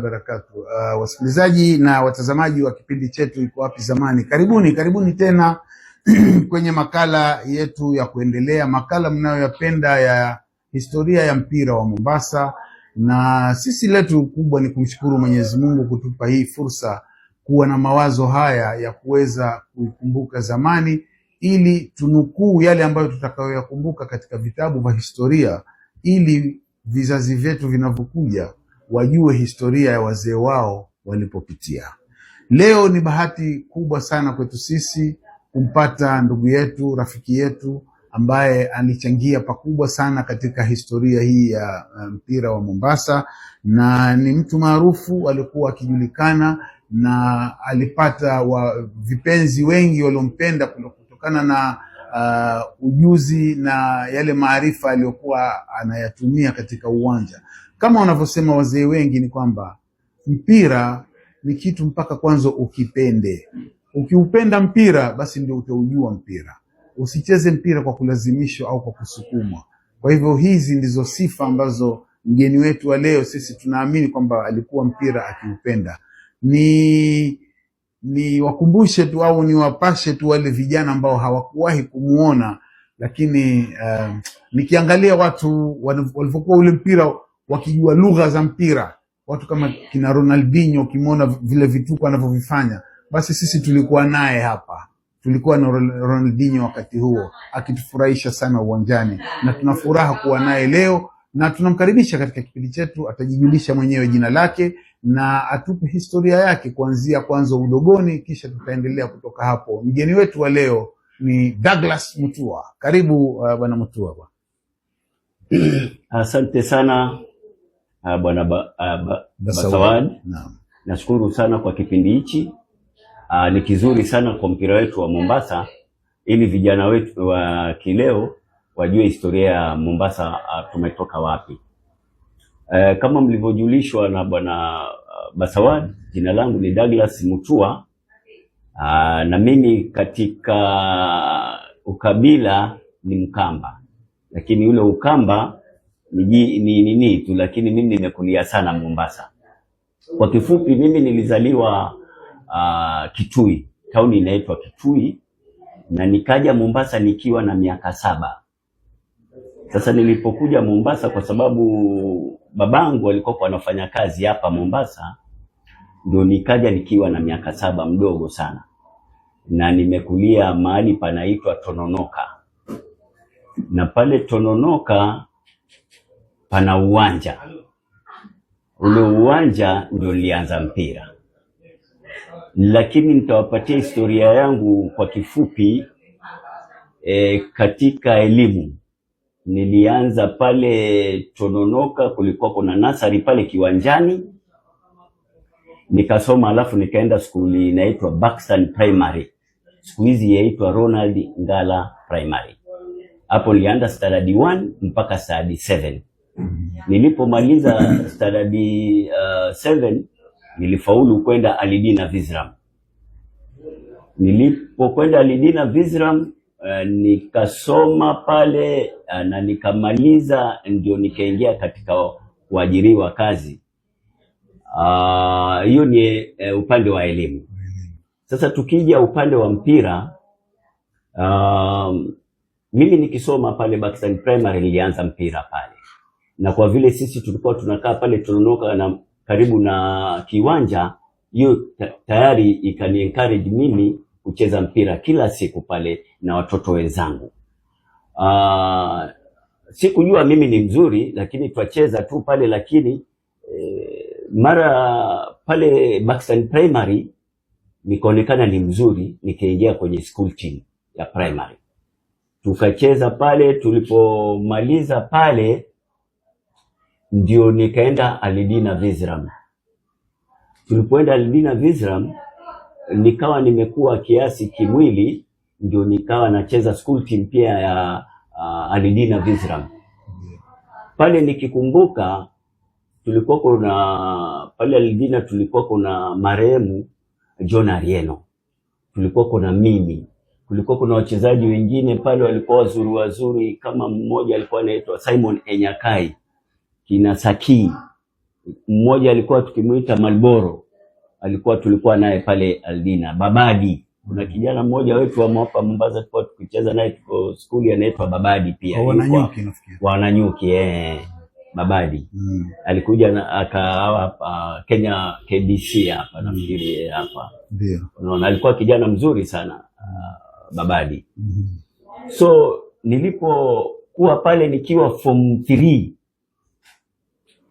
Barakatu. Wasikilizaji na watazamaji wa kipindi chetu Iko Wapi Zamani, karibuni tena kwenye makala yetu ya kuendelea, makala mnayoyapenda ya historia ya mpira wa Mombasa. Na sisi letu kubwa ni kumshukuru Mwenyezi Mungu kutupa hii fursa kuwa na mawazo haya ya kuweza kukumbuka zamani, ili tunukuu yale ambayo tutakayoyakumbuka katika vitabu vya historia, ili vizazi vyetu vinavyokuja wajue historia ya wazee wao walipopitia. Leo ni bahati kubwa sana kwetu sisi kumpata ndugu yetu, rafiki yetu ambaye alichangia pakubwa sana katika historia hii ya mpira wa Mombasa, na ni mtu maarufu, alikuwa akijulikana na alipata vipenzi wengi waliompenda kutokana na ujuzi na yale maarifa aliyokuwa anayatumia katika uwanja. Kama wanavyosema wazee wengi ni kwamba mpira ni kitu mpaka kwanza ukipende. Ukiupenda mpira basi ndio utaujua mpira. Usicheze mpira kwa kulazimishwa au kwa kusukumwa. Kwa hivyo hizi ndizo sifa ambazo mgeni wetu wa leo sisi tunaamini kwamba alikuwa mpira akiupenda. Ni wakumbushe tu au ni wapashe tu wale vijana ambao hawakuwahi kumuona, lakini nikiangalia watu walivyokuwa ule mpira wakijua lugha za mpira, watu kama kina Ronaldinho, ukimwona vile vituko anavyovifanya, basi sisi tulikuwa naye hapa. Tulikuwa na Ronaldinho wakati huo akitufurahisha sana uwanjani, na tuna furaha kuwa naye leo, na tunamkaribisha katika kipindi chetu. Atajijulisha mwenyewe jina lake na atupe historia yake kuanzia kwanza udogoni, kisha tutaendelea kutoka hapo. Mgeni wetu wa leo ni Douglas Mutua. Karibu bwana Mutua. Asante sana bwana Basawad. Nashukuru sana kwa kipindi hichi. Ni kizuri sana kwa mpira wetu wa Mombasa, ili vijana wetu wa kileo wajue historia ya Mombasa, tumetoka wapi. Kama mlivyojulishwa na bwana Basawad, jina langu ni Douglas Mutua. Na mimi katika ukabila ni Mkamba, lakini ule Ukamba ni tu, lakini mimi nimekulia sana Mombasa. Kwa kifupi, mimi nilizaliwa Kitui, tauni inaitwa Kitui, na nikaja Mombasa nikiwa na miaka 7. Sasa nilipokuja Mombasa, kwa sababu babangu alikuwa anafanya kazi hapa Mombasa, ndio nikaja nikiwa na miaka 7, mdogo sana, na nimekulia mahali panaitwa Tononoka. Na pale Tononoka pana uwanja, ule uwanja ndio nilianza mpira. Lakini nitawapatia historia yangu kwa kifupi. Katika elimu nilianza pale Tononoka, kulikuwa kuna nasari pale kiwanjani, nikasoma, alafu nikaenda skuli inaitwa Buxton Primary, siku hizi yaitwa Ronald Ngala Primary. Hapo nilianza standard 1 mpaka standard 7. Nilipomaliza standard 7 nilifaulu kwenda Alidina Visram. Nilipokwenda Alidina Visram nikasoma pale na nikamaliza, ndio nikaingia katika kuajiriwa kazi. Hiyo ni upande wa elimu. Sasa tukija upande wa mpira, mimi nikisoma pale Buxton Primary nilianza mpira pale. Na kwa vile sisi tulikuwa tunakaa pale Tononoka na karibu na kiwanja, hiyo tayari ikani encourage mimi kucheza mpira kila siku pale na watoto wenzangu. Sikujua mimi ni mzuri, lakini twacheza tu pale. Lakini mara pale Buxton Primary nikaonekana ni mzuri, nikaingia kwenye school team ya primary, tukacheza pale. Tulipomaliza pale ndio nikaenda Alidina Visram. Tulipoenda Alidina Visram nikawa nimekuwa kiasi kimwili, ndio nikawa nacheza school team pia ya Alidina Visram. Pale nikikumbuka, tulikuwa kuna pale Alidina, tulikuwa kuna marehemu John Arieno, tulikuwa kuna mimi, kulikuwa kuna wachezaji wengine pale walikuwa wazuri, kama mmoja alikuwa anaitwa Simon Enyakai, kina Saki, mmoja alikuwa tukimuita Malboro, tulikuwa naye pale Aldina. Babadi, kuna kijana mmoja wetu wa hapa Mombasa tulikuwa tukicheza naye, tuko skuli, anaitwa Babadi pia. Wananyuki nafikiri. Wananyuki Babadi. Alikuja na akawa hapa Kenya KBC hapa nafikiri hapa. Ndio. Unaona alikuwa kijana mzuri sana Babadi. So nilipokuwa pale nikiwa form 3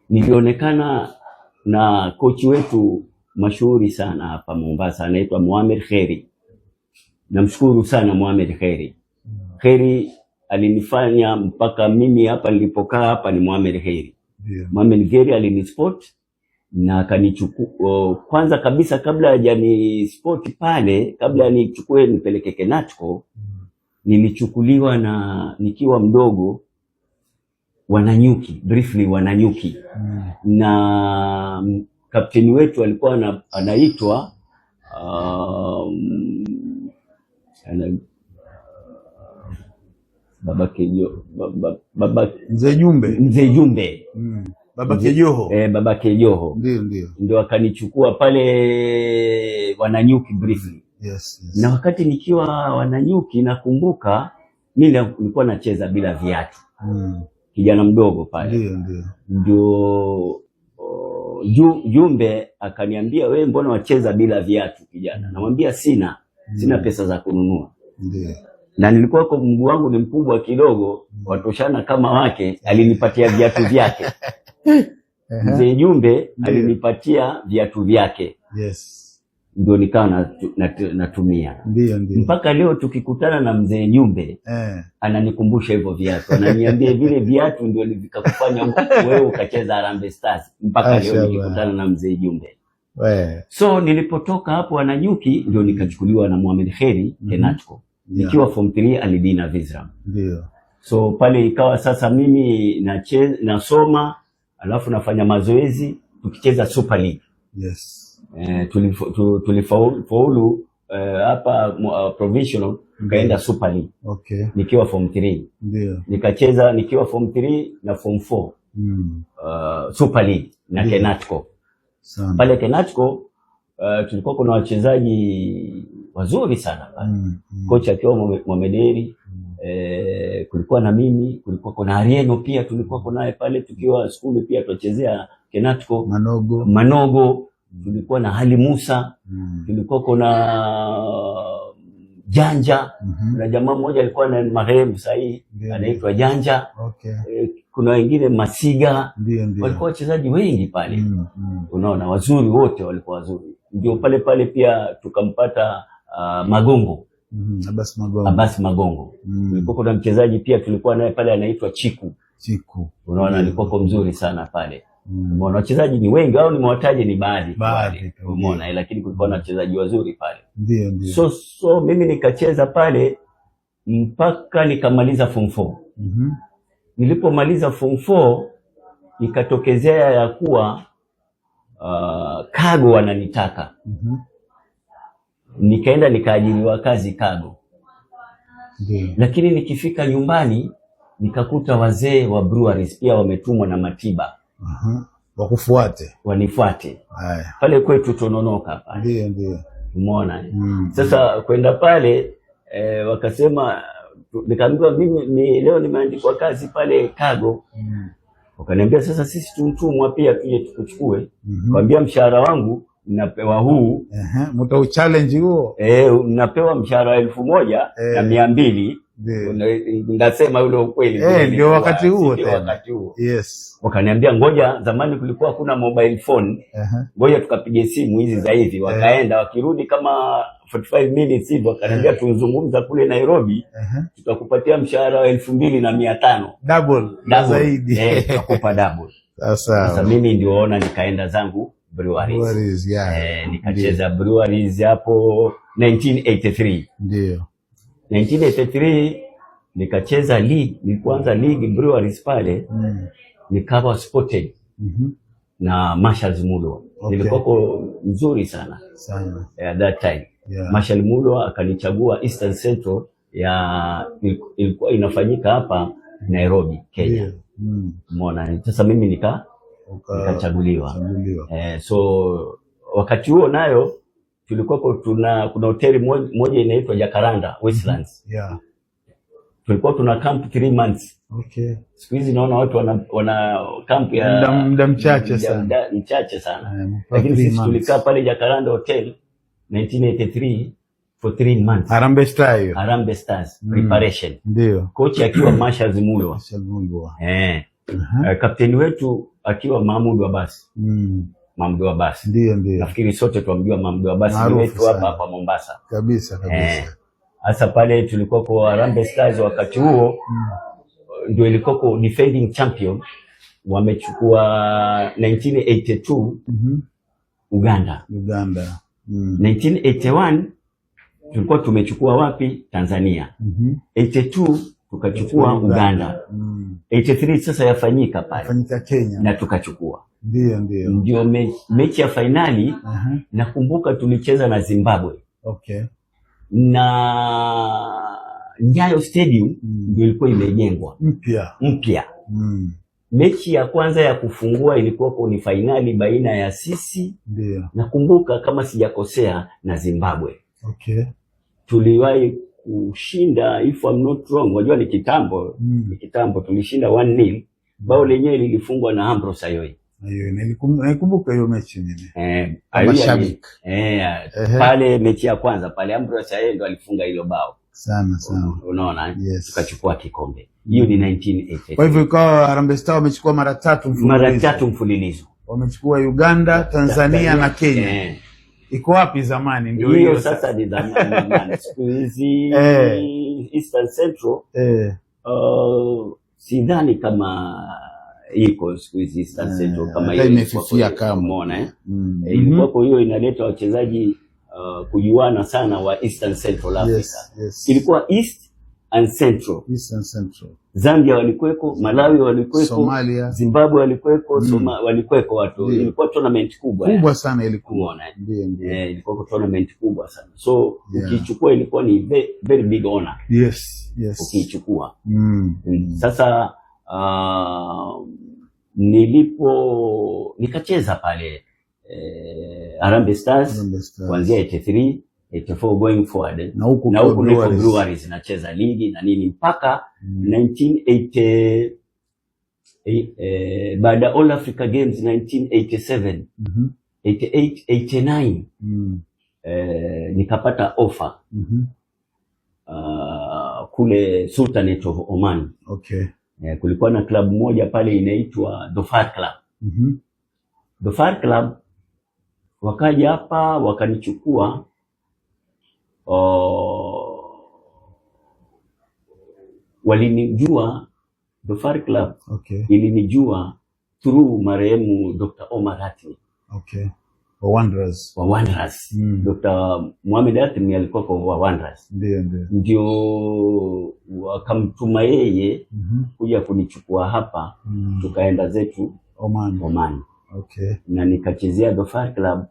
nilionekana na kochi wetu mashuhuri sana hapa Mombasa, anaitwa Mohamed Kheri. Namshukuru sana Mohamed Kheri. Kheri alinifanya mpaka mimi hapa nilipokaa hapa ni Mohamed Kheri. Yeah. Mohamed Kheri alinispot na akanichukua kwanza kabisa, kabla hajani spot pale, kabla nichukue nipeleke Kenatco, nilichukuliwa na nikiwa mdogo Wananyuki, briefly Wananyuki. Na kapteni wetu alikuwa anaitwa Mzee Jumbe. Babake Joho. Babake Joho. Ndio akanichukua pale Wananyuki briefly. Yes. Na wakati nikiwa Wananyuki nakumbuka mimi nilikuwa nacheza bila viatu. Kijana mdogo pale. Ndio Jumbe akaniambia, wewe mbona wacheza bila viatu kijana? Namwambia sina pesa za kununua. Ndio. Na nilikuwa kwa mguu wangu ni mkubwa kidogo, watoshana kama wake, alinipatia viatu vyake. Mzee Jumbe alinipatia viatu vyake. Yes. Ndio nikawa natumia. Ndio. Mpaka leo tukikutana na Mzee Jumbe ananikumbusha hivyo viatu. Ananiambia vile viatu ndio vikakufanya wewe ukacheza Harambee Stars. Mpaka leo nikikutana na Mzee Jumbe. So nilipotoka hapo Wananyuki ndio nikachukuliwa na Mohamed Kheri Kenatco. Nikiwa form 3 Alidina Visram. Ndio. So pale ikawa sasa mimi nasoma alafu nafanya mazoezi tukicheza Super League. Yes. Tulifaulu hapa provisional kaenda Super League. Okay. Nikiwa form 3. Ndio. Nikacheza nikiwa form 3 na form 4. Super League na Kenatco. Pale Kenatco tulikuwa kuna wachezaji wazuri sana pale. Kocha akiwa Mohamederi, kulikuwa na mimi, kulikuwa kuna Arieno pia tulikuwa naye pale tukiwa shule pia tuchezea Kenatco. Manogo, tulikuwa na Ali Musa, tulikuwa kuna Janja, na jamaa mmoja alikuwa na marehemu sahi anaitwa Janja. Okay. Kuna wengine Masiga, walikuwa wachezaji wengi pale. Unaona wazuri, wote walikuwa wazuri. Ndio pale pia tukampata Magongo. Abbas Magongo. Tulikuwa kuna mchezaji pia tulikuwa naye pale anaitwa Chiku. Unaona alikuwa mzuri sana pale. Umeona wachezaji ni wengi au nimewataje ni baadhi. Umeona lakini kulikuwa na wachezaji wazuri pale. Ndio. So mimi nikacheza pale mpaka nikamaliza form 4. Nilipomaliza form 4 ikatokezea ya kuwa Kago wananitaka. Nikaenda nikaajiriwa kazi Kago. Lakini nikifika nyumbani nikakuta wazee wa breweries pia wametumwa na Matiba. Wanifuate. Pale kwetu Tononoka pale. Ndio. Umeona? Sasa kwenda pale wakasema, nikaambiwa mimi leo nimeandikwa kazi pale Kago. Wakaniambia sasa sisi tumtumwa pia tuje tukuchukue. Kwambia mshahara wangu napewa huu. Mtau challenge huo. Napewa mshahara wa 1,200. Ndasema ule ukweli. Ndio wakati huo tena. Yes. Wakaniambia ngoja, zamani kulikuwa hakuna mobile phone. Ngoja tukapige simu hizi za hivi. Wakaenda wakirudi kama 45 minutes hivi wakaniambia tuzungumza kule Nairobi. Tutakupatia mshahara wa 2,500. Double. Zaidi. Tutakupa double. Sasa mimi ndio ona nikaenda zangu breweries. Nikacheza breweries hapo 1983. Ndio. 1983 nikacheza league, nilianza league breweries pale. Nikawa spotted na Marshall Mulwa. Nilikuwa mzuri sana at that time. Marshall Mulwa akanichagua Eastern Central ilikuwa inafanyika hapa Nairobi, Kenya. Umeona? Sasa mimi nikachaguliwa. So wakati huo nayo tulikuwa kuna hoteli moja inaitwa Jacaranda Westlands. Tulikuwa tuna camp 3 months. Siku hizi naona watu wana camp ya muda mchache sana. Lakini sisi tulikaa pale Jacaranda Hotel 1983 for 3 months. Harambee Stars preparation. Ndio. Coach akiwa Marshall Mulwa. Kapteni wetu akiwa Mahmoud Abbas. Mahmoud Abbas. Ndio. Nafikiri sote tunamjua Mahmoud Abbas wetu hapa Mombasa. Kabisa. Hasa pale tulikuwa kwa Harambee Stars wakati huo ndio ilikuwa defending champion, wamechukua 1982 Uganda. 1981 tulikuwa tumechukua wapi? Tanzania. 82 tukachukua Uganda. 83 sasa yafanyika pale Kenya na tukachukua. Ndio mechi ya finali. Nakumbuka tulicheza na Zimbabwe. Na Nyayo Stadium ndio ilikuwa imejengwa mpya. Mechi ya kwanza ya kufungua ilikuwa ni finali baina ya sisi, nakumbuka kama sijakosea, na Zimbabwe. Tuliwahi kushinda, if I'm not wrong, wajua ni kitambo, tulishinda 1-0. Bao lenyewe lilifungwa na Ambrose Ayoyi. Naikumbuka hiyo mechi mimi. Mashabiki. Pale mechi ya kwanza pale Ambrose Ayoyi ndo alifunga hilo bao. Sana. Unaona? Tukachukua kikombe. Hiyo ni 1980. Kwa hivyo ikawa Harambee Stars wamechukua mara tatu mfululizo. Wamechukua Uganda, Tanzania na Kenya. Iko wapi zamani? Ndio hiyo sasa ni zamani. Siku hizi Eastern Central sidhani kama iko siku hizi Eastern Central kama hiyo imefifia kama umeona ilikuwa kwa hiyo inaleta wachezaji kujuana sana wa Eastern Central Africa. Ilikuwa East and Central. Zambia walikuweko, Malawi walikuweko, Somalia, Zimbabwe walikuweko, walikuweko watu. Ilikuwa tournament kubwa sana ilikuwa. Ilikuwa tournament kubwa sana. So ukichukua ilikuwa ni very big honor. Ukichukua. Sasa nikacheza pale Harambee Stars kuanzia 83 84 going forward, na huku Breweries nacheza ligi na nini mpaka 1980 baada All Africa Games 1987 88 89 nikapata offer kule Sultanate of Oman. Kulikuwa na club moja pale inaitwa Dhofar Club. Dhofar Club wakaja hapa wakanichukua. Walinijua Dhofar Club. Ilinijua through marehemu Dr. Omar Hatmi. Wa Wanderers. Dr. Mohamed Hatmi alikuwa kwa Wanderers. Ndio wakamtuma yeye kuja kunichukua hapa. Tukaenda zetu Oman. Na nikachezea Dhofar Club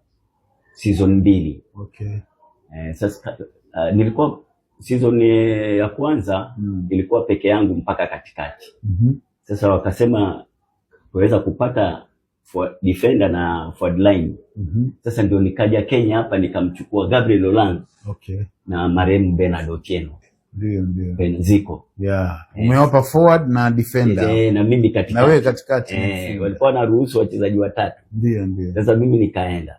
season 2. Sasa nilikuwa season ya kwanza ilikuwa peke yangu mpaka katikati. Sasa wakasema tuweza kupata defender na forward line. Sasa ndio nikaja Kenya hapa nikamchukua Gabriel Olang na marehemu Bernard Otieno. Benziko. Umewapa forward na defender. Na mimi katikati. Na wewe katikati. Walikuwa na ruhusu wachezaji watatu. Sasa mimi nikaenda.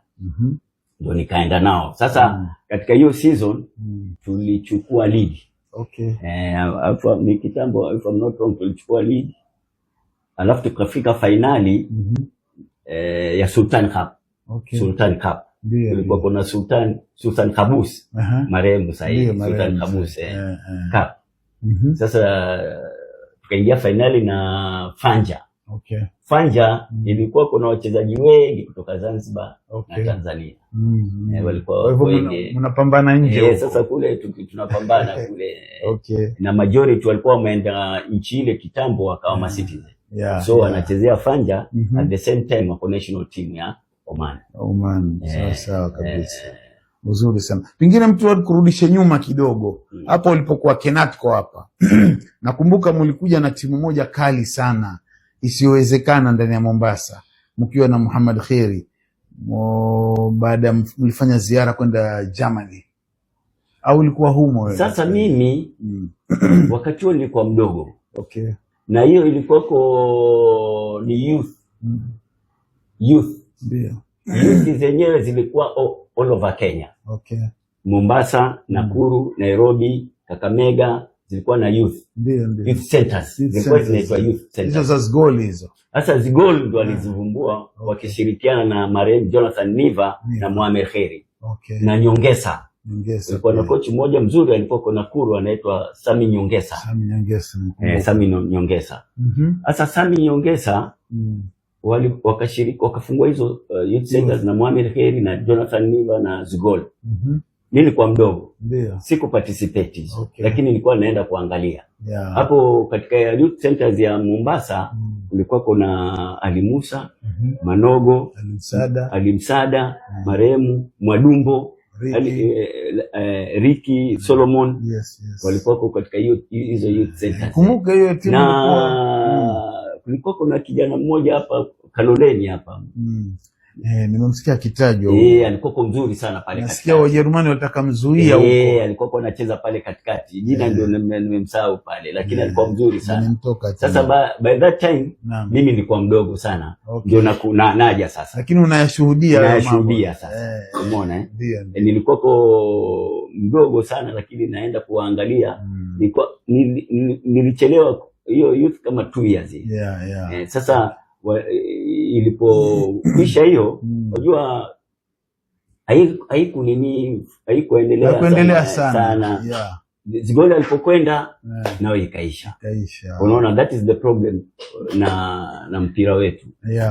Ndio nikaenda nao. Sasa katika hiyo season tulichukua ligi. Hapo ni kitambo, if I'm not wrong, tulichukua ligi. Alafu tukafika finali ya Sultan Cup. Sultan Cup. Tulikuwa kuna Sultan Kabus. Marehemu sahihi Sultan Kabus Cup. Sasa tukaingia finali na Fanja. Fanja ilikuwa kuna wachezaji wengi kutoka Zanzibar na Tanzania. Walikuwa wengi. Mnapambana nje. Sasa kule tunapambana kule. Na majority walikuwa wameenda nchi ile kitambo wakawa citizen. So wanachezea Fanja at the same time wako national team ya Oman. Sawa kabisa. Uzuri sana. Pengine mtu alikurudisha nyuma kidogo. Hapo ulipokuwa Kenatco hapa. Nakumbuka mlikuja na timu moja kali sana isiyowezekana ndani ya Mombasa. mkiwa na Muhammad Khairi baada mlifanya ziara kwenda Germany au ulikuwa humo wewe? Sasa mimi wakati huo nilikuwa mdogo. Okay. Na hiyo ilikuwa ni youth. Ndio. Youth zenyewe zilikuwa all over Kenya. Okay. Mombasa, Nakuru, Nairobi, Kakamega zilikuwa na youth. Ndio. Youth centers. Zilikuwa zinaitwa youth centers. Hizo za Zgol hizo. Sasa Zgol ndo walizivumbua wakishirikiana na marehemu Jonathan Niva na Muhammad Khairi. Okay. Na Nyongesa. Kulikuwa na coach mmoja mzuri alikuwa kwa Nakuru anaitwa Sami Nyongesa. Sami Nyongesa. Sasa Sami Nyongesa wakafungua hizo youth centers na Muhammad Khairi na Jonathan Niva na Zgol. Mimi nilikuwa mdogo. Ndio. Siku participate. Okay. Lakini nilikuwa naenda kuangalia. Yeah. Hapo katika youth centers ya Mombasa kulikuwa kuna Ali Musa, Manogo, Ali Msada, marehemu Mwadumbo, Ricky Solomon. Yes. Walikuwa katika hizo youth centers. Kumbuka hiyo timu kulikuwa kuna kijana mmoja hapa Kaloleni hapa. Nimemsikia kitajwa. Alikuwa mzuri sana pale katikati. Nasikia Wajerumani walitaka mzuia huko. Alikuwa anacheza pale katikati. Jina ndio nimemsahau pale, lakini alikuwa mzuri sana. Sasa by that time mimi nilikuwa mdogo sana. Ndio naja sasa. Lakini unayashuhudia sasa. Umeona nilikuwa mdogo sana lakini naenda kuangalia. Nilichelewa hiyo youth kama 2 years. Sasa ilipokwisha hiyo unajua haikuendelea sana. Zgol alipokwenda nao ikaisha. Unaona, that is the problem na mpira wetu.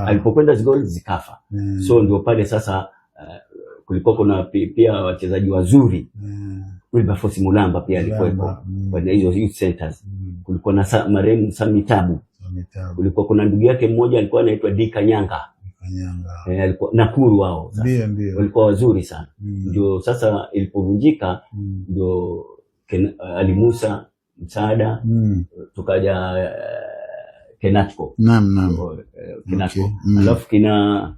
Alipokwenda Zgol zikafa. So ndio pale sasa kulikuwa kuna pia wachezaji wazuri. Wilberforce Mulamba pia alikuwepo kwenye hizo youth centers. Kulikuwa na marehemu Sami Tabu. Kulikuwa kuna ndugu yake mmoja alikuwa anaitwa Dika Nyanga. Alikuwa Nakuru wao. Ndio. Walikuwa wazuri sana. Ndio sasa ilipovunjika ndio Ali Musa, Msaada, tukaja Kenatco. Naam. Kenatco. Alafu kina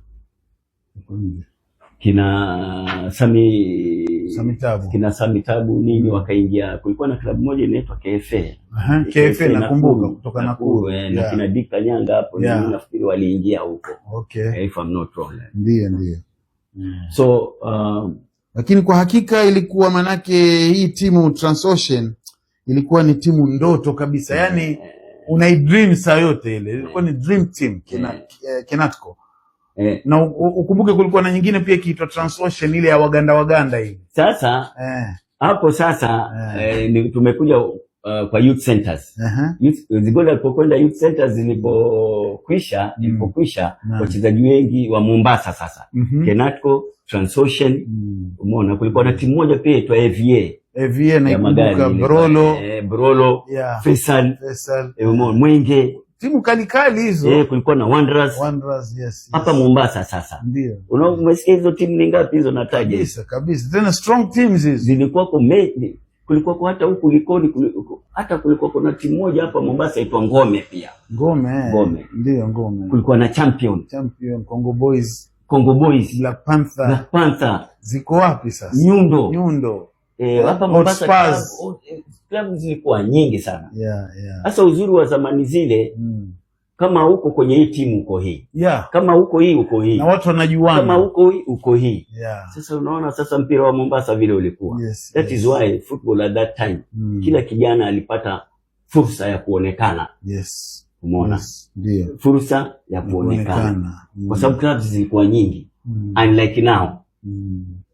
Sami Tabu nini wakaingia. Kulikuwa na klabu moja inaitwa KFA. KFA nakumbuka kutoka Nakuru. Na kina Dika Nyanga hapo nafikiri waliingia huko. Okay. If I'm not wrong. Ndio. So lakini kwa hakika ilikuwa manake hii timu Transocean ilikuwa ni timu ndoto kabisa. Yaani unaidream saa yote ile. Ilikuwa ni dream team Kenatco. Na ukumbuke kulikuwa na nyingine pia kiitwa Transocean ile ya Waganda hivi. Sasa hapo sasa tumekuja kwa youth centers. Zgol alipokwenda youth centers ilipokwisha wachezaji wengi wa Mombasa sasa. Kenatco, Transocean, umeona kulikuwa na timu moja pia inaitwa AVA na ikumbuka Brolo, Faisal, umeona Mwenge. Timu kali hizo. Kulikuwa na Wanderers yes. Hapa Mombasa sasa. Ndio. Umesikia hizo timu ni ngapi hizo nataja? Kabisa. Tena strong teams hizo. Zilikuwa kulikuwa kwa hata huku Likoni hata kulikuwa kuna timu moja hapa Mombasa inaitwa Ngome pia. Ngome. Ndio Ngome. Kulikuwa na Champion Congo Boys, Black Panther. Ziko wapi sasa? Nyundo. Hapa Mombasa klabu zilikuwa nyingi sana. Sasa uzuri wa zamani zile kama huko kwenye hii timu uko hii. Kama huko hii uko hii. Na watu wanajuana. Kama huko hii uko hii. Sasa unaona sasa mpira wa Mombasa vile ulikuwa. That is why football at that time kila kijana alipata fursa ya kuonekana. Umeona? Ndio. Fursa ya kuonekana. Kwa sababu clubs zilikuwa nyingi. Unlike now.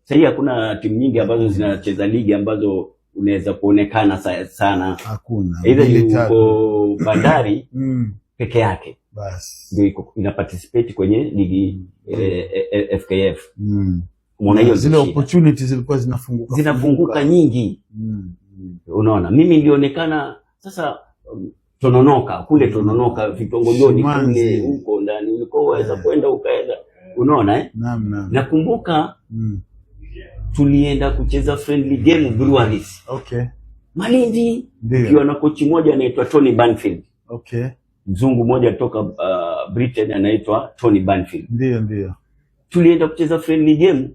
Sasa hakuna timu nyingi ambazo zinacheza ligi ambazo unaweza kuonekana sana. Hakuna. Ile yuko Bandari peke yake. Basi. Ndio ina participate kwenye ligi FKF. Umeona hiyo zile opportunities zilikuwa zinafunguka nyingi. Unaona, mimi nilionekana sasa Tononoka vitongojoni kule huko ndani ulikuwa waweza kwenda ukaenda. Unaona Naam. Nakumbuka tulienda kucheza friendly game Breweries. Malindi. Kiwa na kochi moja anaitwa Tony Banfield. Okay. Mzungu mmoja kutoka Britain anaitwa Tony Banfield. Ndio. Tulienda kucheza friendly game